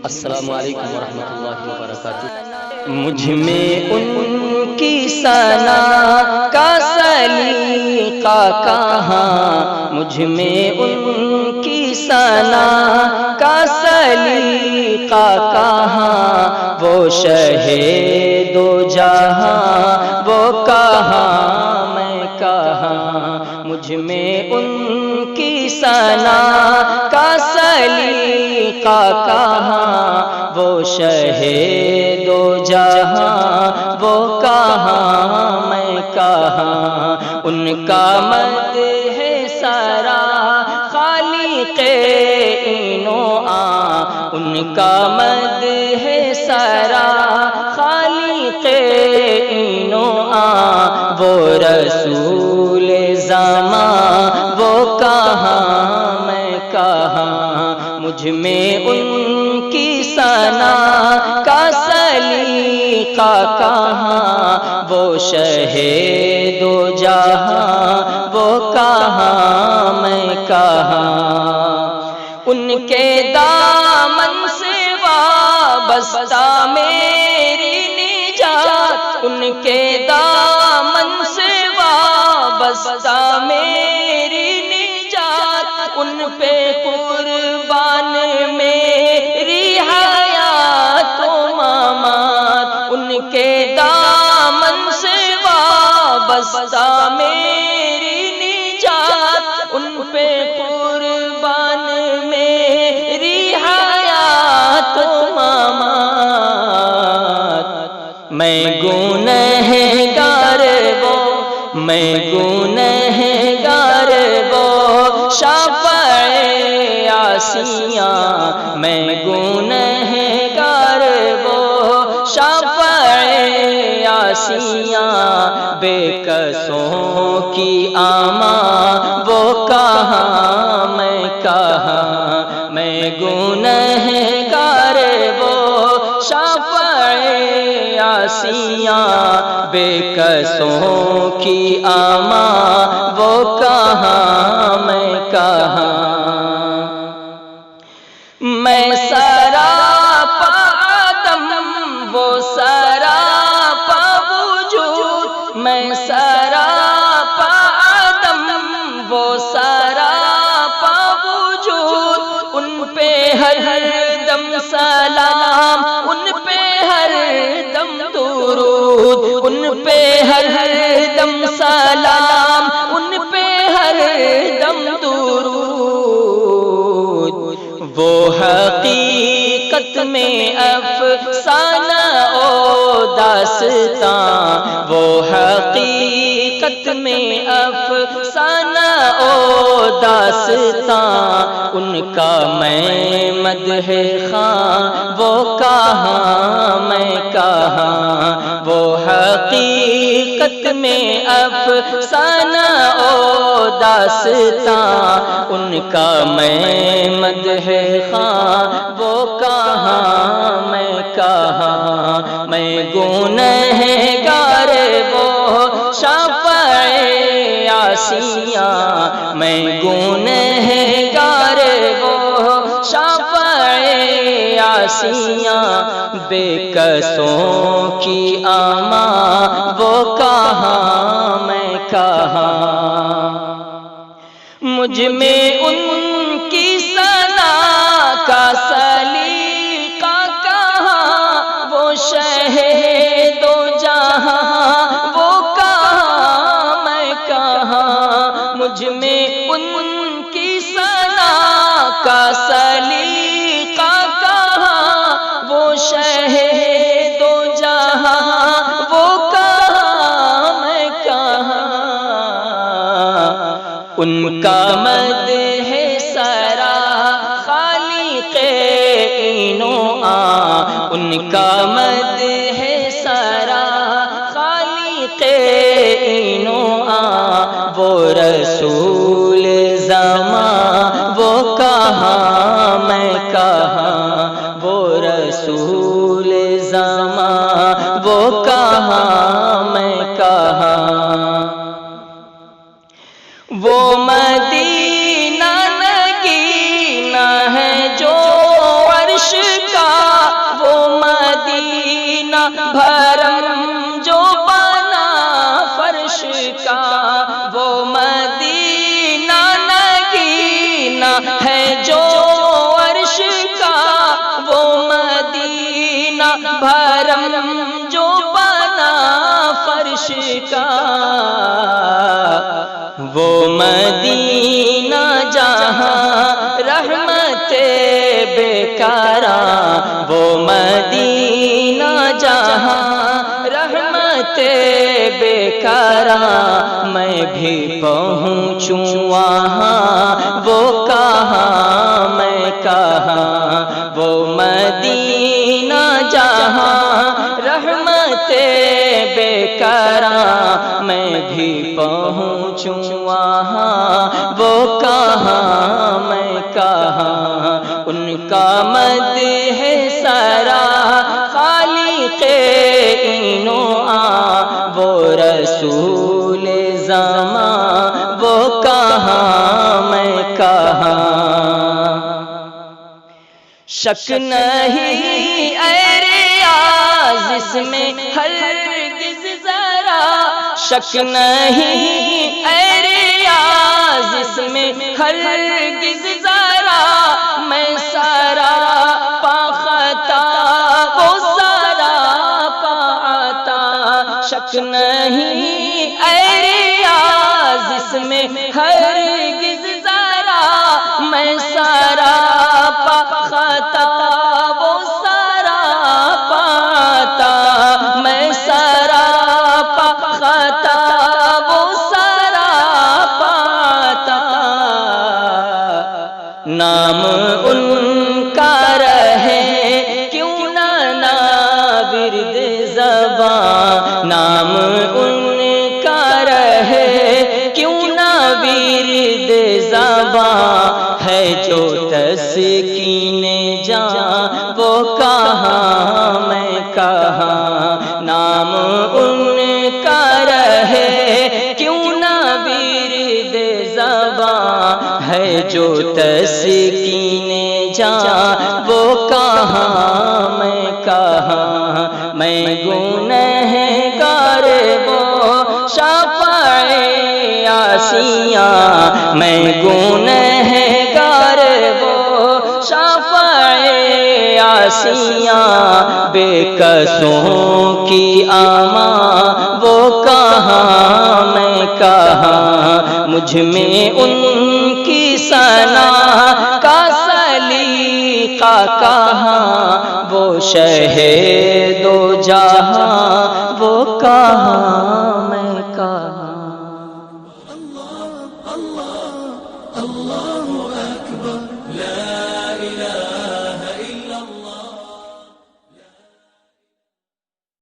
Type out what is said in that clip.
السلام علیکم ورحمۃ اللہ وبرکاتہ۔ مجھ میں ان کی ثنا کا سلیقہ کہاں، مجھ میں ان کی ثنا کا سلیقہ کہاں، وہ شہ دو جہاں وہ کہاں میں کہاں، مجھ میں ان کی ثنا کا سلیقہ کہاں، وہ شہ دو جہاں وہ کہاں میں کہاں، ان کا مد ہے سارا خالق این و آ، ان کا مد ہے سارا خالق این و آ، وہ رسول زمان وہ کہاں میں کہاں، مجھ میں ان کی ثنا کا سلیقہ کہاں، وہ شہ دو جہاں وہ کہاں میں کہاں، ان کے دامن سے وابستہ میری نجات، ان کے دامن سے وابستہ میری نجات، ان پہ قربان میری حیات و ممات، ان کے دامن سے وابستہ میری نجات، ان پہ قربان میری حیات و ممات، میں گنہگار وہ، میں گنہگار وہ شفیع عاصیاں، میں گنہگار وہ شفیع عاصیاں، بے کسوں کی آماں وہ کہاں میں کہاں، میں گنہگار وہ شفیع عاصیاں، بے کسوں کی آماں وہ کہاں میں کہاں، میں سراپا عدم وہ سراپا وجود، میں سراپا عدم وہ سراپا وجود، ان پہ ہر دم سلام، ان پہ ہر دم درود، ان پہ ہر دم سلام، ان پہ ہر دم درود، وہ حقیقت میں افسانہ او داستاں، وہ حقیقت میں افسانہ او داستاں، ان کا میں مدح خواں وہ کہاں میں کہاں، وہ حقیقت میں افسانہ او داستاں، ان کا میں مدح خواں وہ کہاں میں کہاں، میں گنہگار وہ شفیع عاصیاں، میں گنہگار وہ شفیع عاصیاں، بے کسوں کی آماں وہ کہاں میں کہاں، مجھ میں ان کی ثنا کا سلیقہ کہاں، وہ شہ دو جہاں وہ کہاں میں کہاں، مجھ میں ان کی ثنا کا سلیقہ کہاں، وہ شہ دو جہاں وہ کہاں میں کہاں، ان کا مد ہے سارا خالق این و آ، ان کا مد ہے سارا خالق این و آ، وہ رسول زمان وہ کہاں میں کہاں، وہ رسول زمان وہ کہاں میں کہاں، وہ مدینہ نگینہ ہے جو عرش کا عرش کا، وہ مدینہ جہاں رحمت بیکارا، وہ مدینہ جہاں رحمت بیکارا، میں بھی پہنچوں وہاں، وہ کہاں میں کہاں، وہ مدینہ جہاں رحمت بیکارا، میں بھی پہنچوں وہاں، وہ کہاں میں کہاں، ان کا مدح سرا خالق این و آ، وہ رسول زمان، وہ کہاں میں کہاں۔ شک نہیں اے ریاض اس میں ہرگز ذرا، شک نہیں اے ریاض اس میں ہرگز ذرا، میں سارا پا خطا وہ سارا پا عطا، شک نہیں اے ریاض اس میں ہرگز ذرا، میں سارا پا خطا وہ سارا پا عطا، میں سارا پا خطا وہ سارا پا عطا، نام ان کا رہے کیوں نہ ورد زبان، نام ان کا رہے کیوں نہ ورد زبان، ہے جو تسکین جان وہ کہاں میں کہاں، نام ان کا رہے کیوں نہ ورد زبان، ہے جو تسکین جان وہ کہاں میں کہاں، میں گنہگار وہ شفیع یاسیاں، میں گنہگار وہ شفیع یاسیاں، بے کسوں کی آماں وہ کہاں میں کہاں، مجھ میں ان کی ثنا کا سلیقہ کہاں، وہ شہ دو جہاں وہ کہاں میں کہاں۔ اللہ اکبر، لا الہ